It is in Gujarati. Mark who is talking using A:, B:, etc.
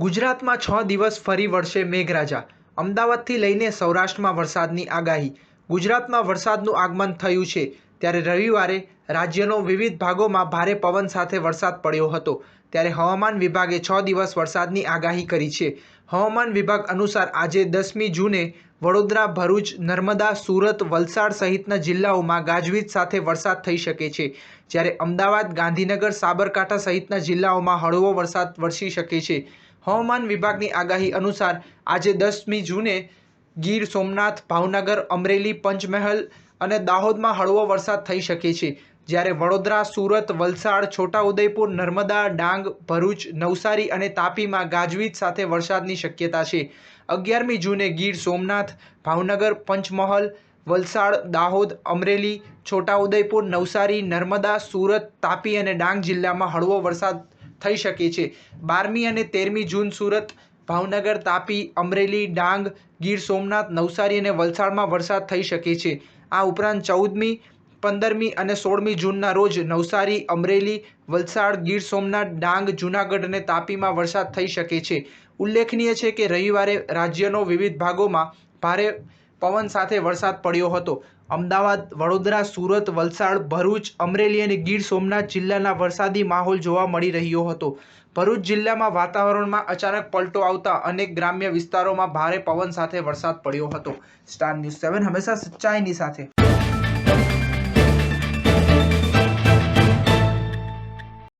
A: ગુજરાતમાં 6 દિવસ ફરી વરસે મેઘરાજા. અમદાવાદથી લઈને સૌરાષ્ટ્રમાં વરસાદની આગાહી. ગુજરાતમાં વરસાદનું આગમન થયું છે ત્યારે રવિવારે રાજ્યનો વિવિધ ભાગોમાં ભારે પવન સાથે વરસાદ પડ્યો હતો. ત્યારે હવામાન વિભાગે 6 દિવસ વરસાદની આગાહી કરી છે. હવામાન વિભાગ અનુસાર આજે 10મી જૂને વડોદરા, ભરૂચ, નર્મદા, સુરત, વલસાડ સહિતના જિલ્લાઓમાં ગાજવીજ સાથે વરસાદ થઈ શકે છે. જ્યારે અમદાવાદ, ગાંધીનગર, સાબરકાંઠા સહિતના જિલ્લાઓમાં હળવો વરસાદ વરસી શકે છે. હવામાન વિભાગની આગાહી અનુસાર આજે 10મી જૂને ગીર સોમનાથ, ભાવનગર, અમરેલી, પંચમહાલ અને દાહોદમાં હળવો વરસાદ થઈ શકે છે. જ્યારે વડોદરા, સુરત, વલસાડ, છોટાઉદેપુર, નર્મદા, ડાંગ, ભરૂચ, નવસારી અને તાપીમાં ગાજવીજ સાથે વરસાદની શક્યતા છે. 11મી જૂને ગીર સોમનાથ, ભાવનગર, પંચમહાલ, વલસાડ, દાહોદ, અમરેલી, છોટાઉદેપુર, નવસારી, નર્મદા, સુરત, તાપી અને ડાંગ જિલ્લામાં હળવો વરસાદ થઈ શકે છે. 12મી અને 13મી જૂન સુરત, ભાવનગર, તાપી, અમરેલી, ડાંગ, ગીર સોમનાથ, નવસારી અને વલસાડમાં વરસાદ થઈ શકે છે. આ ઉપરાંત 14મી, 15મી અને 16મી જૂનના રોજ નવસારી, અમરેલી, વલસાડ, ગીર સોમનાથ, ડાંગ, જૂનાગઢ અને તાપીમાં વરસાદ થઈ શકે છે. ઉલ્લેખનીય છે કે રવિવારે રાજ્યનો વિવિધ ભાગોમાં ભારે પવન સાથે વરસાદ પડ્યો હતો. અમદાવાદ, વડોદરા, સુરત, વલસાડ, ભરૂચ, અમરેલી અને ગીર સોમનાથ જિલ્લાના વરસાદી માહોલ જોવા મળી રહ્યો હતો. ભરૂચ જિલ્લામાં વાતાવરણમાં અચાનક પલટો આવતા અનેક ગ્રામ્ય વિસ્તારોમાં ભારે પવન સાથે વરસાદ પડ્યો હતો. સ્ટાર ન્યૂઝ 7 હંમેશા સચ્ચાઈની સાથે.